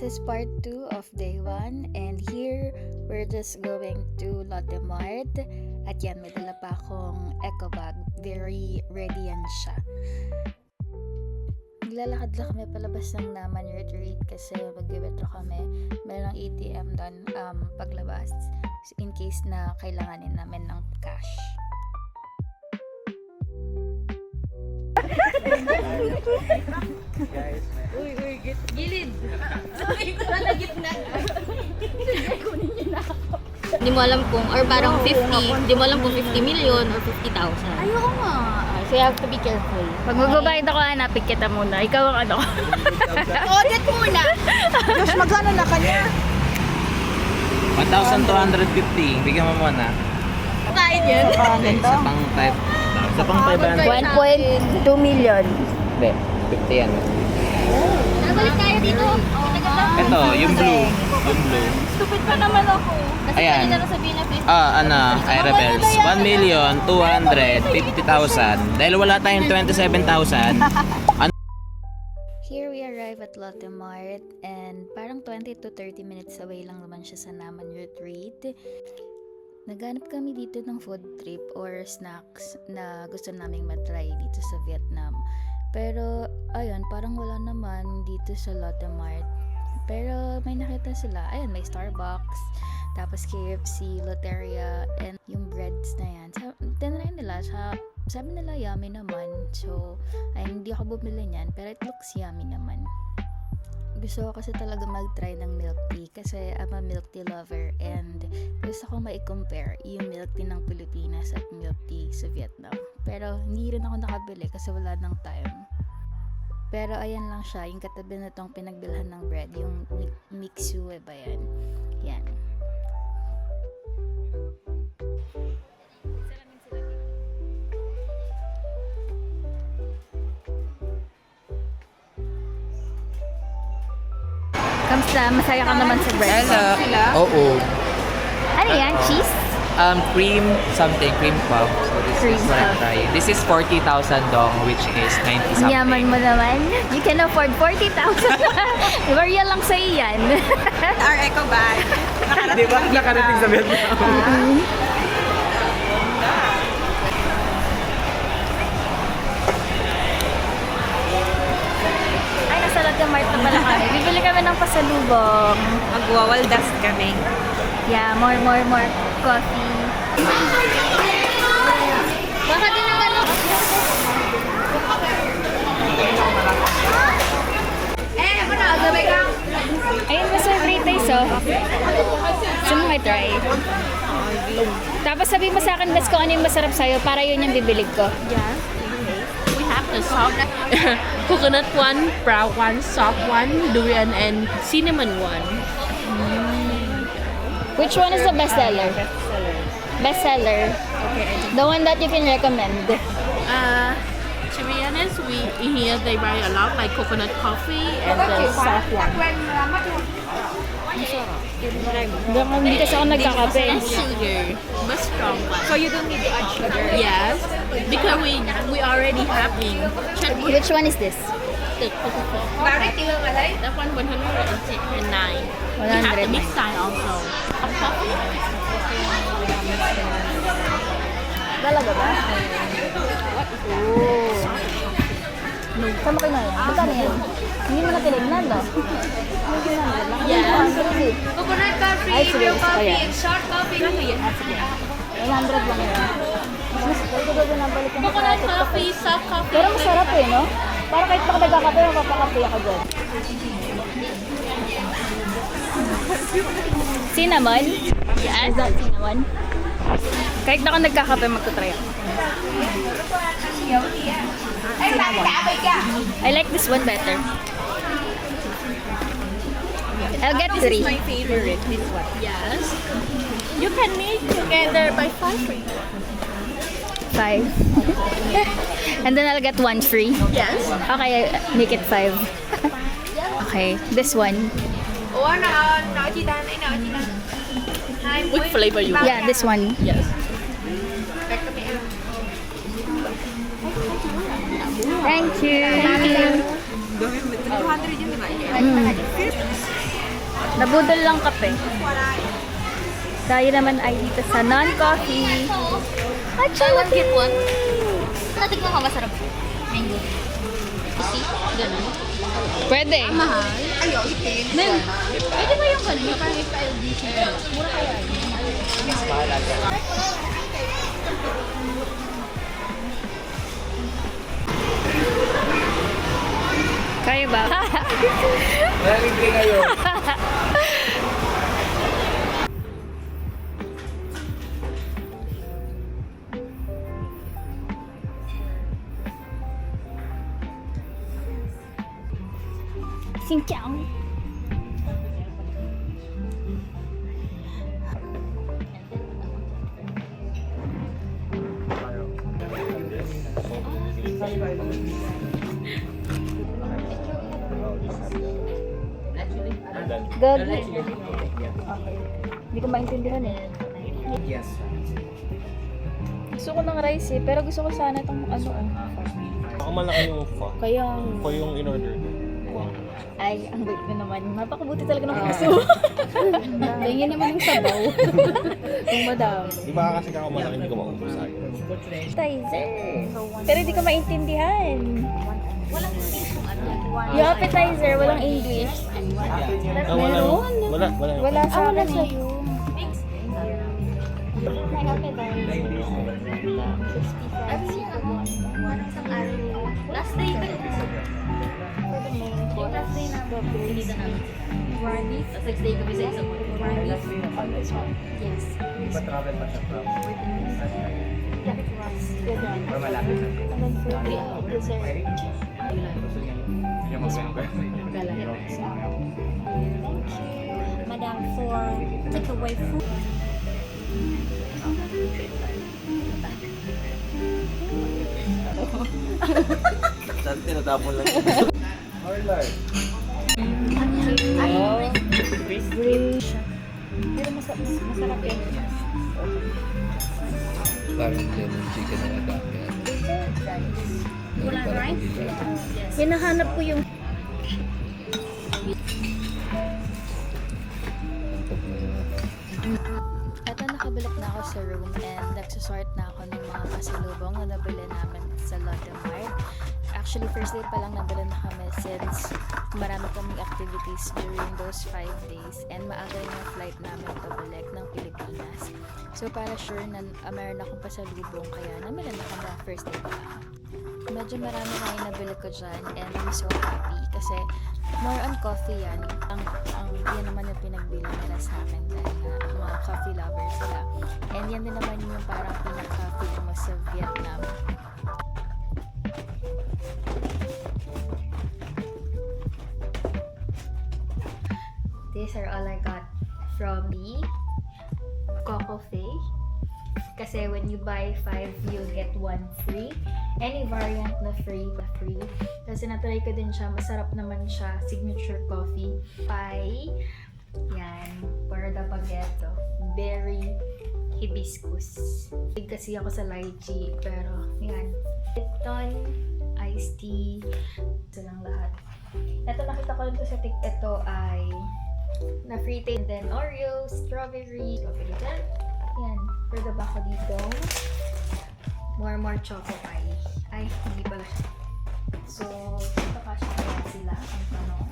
This is part 2 of day 1 and here we're just going to Lotte Mart at yan, may dala pa akong eco bag. Very ready yan siya. Naglalakad lang kami palabas ng Naman Retreat kasi mag-withdraw kami. Merong ATM doon paglabas in case na kailanganin namin ng cash. Guys, Gilid! Sabi ko na gitna. Kunin niyo na ako. Hindi mo alam kung, or parang 50, hindi mo alam kung 50 million or 50,000. Ayoko nga. So you have to be careful. Pag magbabayad ako, hanapin kita muna. Ikaw ang ano. Audit muna! Josh, magkano na kanya? 1,250. Bigyan mo muna. Kain yan. Isa pang 5. Isa pang 500. 1.2 million. Hindi, 50 yan. Nabalik tayo dito. Ito, yung blue. Yung blue. Stupid pa naman ako. Kasi Ayan. kanina na sabihin na 50. Ay rebels. 1,250,000. Dahil wala tayong 27,000. Here we arrive at Lotte Mart and parang 20 to 30 minutes away lang naman siya sa Naman Retreat. Naghanap kami dito ng food trip or snacks na gusto naming matry dito sa Vietnam. Pero ayun, parang wala naman dito sa Lotte Mart. Pero may nakita sila. Ayun, may Starbucks, tapos KFC, Lotteria, and yung breads na yan. Tinry nila, sabi nila yummy naman. So, ay hindi ako bumili niyan, pero it looks yummy naman. Gusto ko kasi talaga mag-try ng milk tea kasi I'm a milk tea lover and gusto ko ma-compare yung milk tea ng Pilipinas at milk tea sa Vietnam. Pero hindi rin ako nakabili kasi wala ng time. Pero ayan lang siya, yung katabi na tong pinagbilhan ng bread, yung Mixue ba yan? Yan. Kamusta? Masaya ka naman sa bread? Oo. Ano yan? Cheese? Cream something, cream puff. So this is what I'm puff. trying. This is 40,000 dong, which is 90 something. Yaman mo naman. You can afford 40,000. Barya lang sa iyan. Our eco bag. Di ba nakarating sa Vietnam? Ay, nasa Lotte Mart na pala kami. Bibili kami ng pasalubong. Magwawaldas kami. Yeah, more coffee. Baka din naman ako. Ayun, masarap taste, oh. Gusto mo try? Tapos sabi mo sa akin, kung ano yung masarap sa'yo, para yun yung bibilig ko. Yeah. We have the soft coconut one, brown one, soft one, durian, and cinnamon one. Which one is the best seller? Best seller. Okay. The one that you can recommend. To be honest, we here they buy a lot like coconut coffee and the soft one. Hindi kasi ako nagkakape. And sugar, but strong one. So you don't need to add sugar? Yes, because we already having chutney. Which one is this? The Coca-Cola. That one 109. We have the 109. mix sign also. Coffee. Talaga ba? Oh. Saan mo kayo na yan? Magkano yan? Hindi mo na tinignan, no? Yes. Coconut coffee, Ay, sige, gusto ko yan. short coffee. Ah, sige. 100 lang yan. Mas gusto ko na balik yung Coconut TikTok eh. coffee, soft coffee. Pero masarap eh, no? Para kahit pa nagkakape, mapapakape ako dyan. Cinnamon? Yes. Is that cinnamon? Kahit na ako nagkakape, magtutry ako. I like this one better. I'll get 3. My favorite, this one. Yes. You can make together by 5 free. 5. And then I'll get 1 free. Yes. Okay, make it 5. Okay, this one. Which flavor you want? Yeah, this one. Yes. Thank you. 200 yun, di ba? Nabudol lang kape. Tayo naman ay dito sa non-coffee. Buy one, get one. Natikman ka, masarap. Mango. See? Ganun. Pwede. Mahal. Ayaw, itin. Ma'am, pwede ba yung ganun? Yung parang FLDC. Mura kaya yun. Kaya ba? Nalibre ngayon. Xin chào. Gagi. Okay. Hindi ko maintindihan eh. Yes. Gusto ko ng rice eh, pero gusto ko sana itong ano. Baka malaki yung pho. Kaya, Pho yung in-order. ay, ang bait mo naman. Napakabuti talaga ng puso. Tingin naman yung sabaw. Yung madam. Di ba kasi kako malaki hindi ko maubos sa'yo? Appetizer. Pero hindi ko maintindihan. Walang English yung ano. Yung appetizer, walang English. Ah, wala. Meron? Wala. Wala sa akin eh. May appetizer. At siya, parang isang araw. Last day ko. Yung last day na pinita namin. Warnies. Tapos next day kami sa isang Warnies. Yes. Pa-travel pa siya from? Or malapit na? Yung Madam, for takeaway food. Saan tinatapon lang? Pero masarap eh. Parang lemon chicken na ata. Wala rice? Hinahanap ko yung Eto, nakabalik na ako sa room and nagsasort na ako ng mga pasalubong na nabili namin sa Lotte Mart. Actually, first day pa lang nabili na kami since marami kaming activities during those 5 days and maaga yung flight namin pabalik ng Pilipinas. So, para sure na meron akong pasalubong kaya nabili na kami first day pa lang. Medyo marami na yung nabili ko dyan and I'm so happy kasi more on coffee yan. Yan naman yung pinagbilang nila sa akin dahil na mga coffee lovers sila. And yan din naman yung parang pinaka-famous sa Vietnam. These are all I got from the Coco Fay. Kasi when you buy 5, you'll get 1 free. Any variant na free. Kasi natry ko din siya. Masarap naman siya. Signature coffee. Pie. Yan. Para the baguette. Berry hibiscus. Big kasi ako sa lychee. Pero, yan. Lipton. Iced tea. Ito lang lahat. Ito nakita ko dito sa ito ay na free taste. And then Oreo, strawberry. Yan. For the back dito. More choco pie. Ay, hindi pala siya. So, kakasya kaya sila. Ang tanong.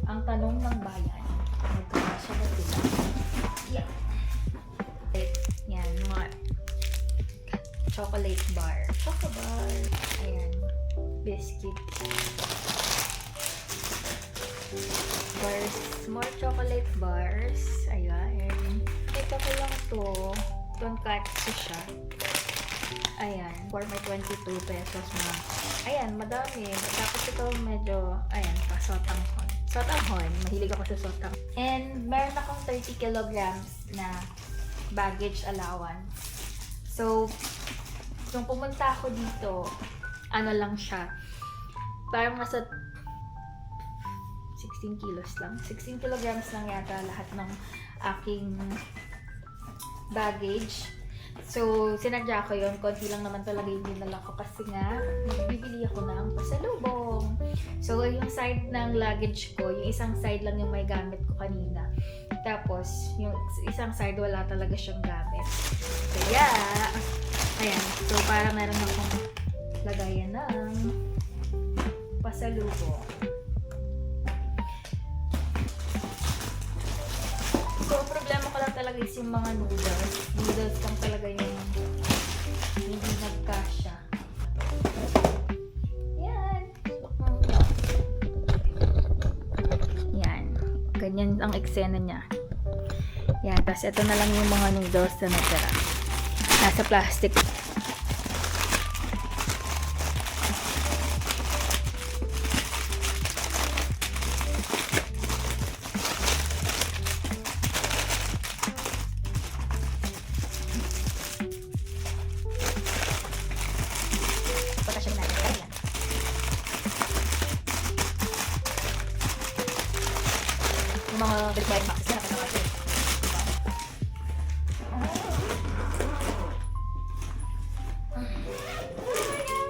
Ang tanong ng bayan. Magkakasya ba sila? Yeah. Yan, mga chocolate bar. Choco bar. Ayan. Biscuit. Bars. More chocolate bars. Ayan. Ito ko lang to. Tonkatsu siya. Ayan. For my 22 pesos na. Ayan, madami. Tapos ito medyo, ayan, sotanghon. Sotanghon. Mahilig ako sa sotang. And meron akong 30 kilograms na baggage allowance. So, nung pumunta ako dito, ano lang siya. Parang nasa 16 kilos lang. 16 kilograms lang yata lahat ng aking baggage. So, sinadya ko yun. Konti lang naman talaga yung dinala ko kasi nga, bibili ako ng pasalubong. So, yung side ng luggage ko, yung isang side lang yung may gamit ko kanina. Tapos, yung isang side wala talaga siyang gamit. Kaya, ayan. So, para meron akong lagayan ng pasalubong. So, problema ko lang talaga is yung mga noodles. Noodles lang talaga yung hindi nagkasya. Yan. Yan. Ganyan ang eksena niya. Yan. Tapos ito na lang yung mga noodles na natira. Nasa plastic. Potasyon natin. Ayan. Yung mga required boxes na natin.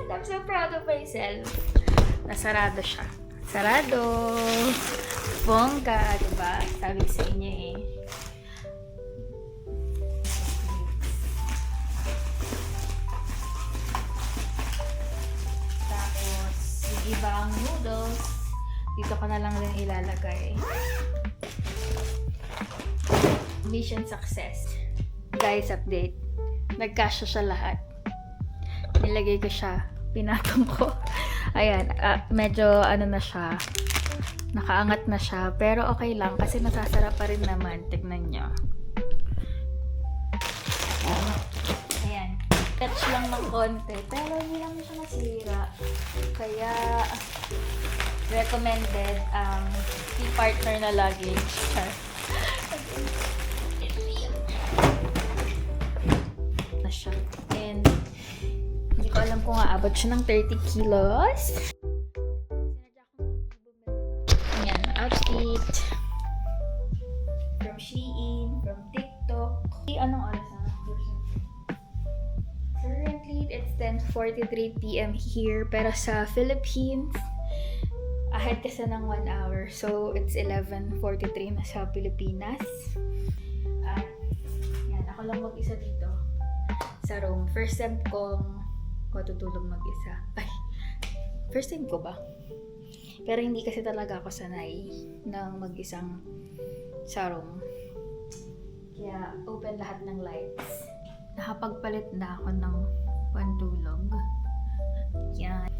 I'm so proud of myself. Nasarado siya. Sarado. Bongga, diba? Sabi ko sa inyo eh. Tapos, yung ibang noodles, dito ko na lang rin ilalagay. Mission success. Guys, update. Nagkasya siya lahat. Nilagay ko siya. Pinatong ko. Ayan. Medyo ano na siya. Nakaangat na siya. Pero okay lang kasi masasarap pa rin naman. Tignan nyo. Ayan. Touch lang ng konti. Pero hindi lang siya nasira. Kaya recommended key partner na luggage. Na siya. And hindi ko alam kung aabot siya ng 30 kilos. Ayan, outfit. From Shein, from TikTok. Anong oras na? Currently, it's 10:43 p.m. here. Pero sa Philippines, ahead kasi ng 1 hour. So, it's 11:43 na sa Pilipinas. At, yan, ako lang mag-isa dito sa room. First time kong matutulog mag-isa. Ay, first time ko ba? Pero hindi kasi talaga ako sanay ng mag-isang sa room. Kaya, open lahat ng lights. Nakapagpalit na ako ng pantulog. Yan.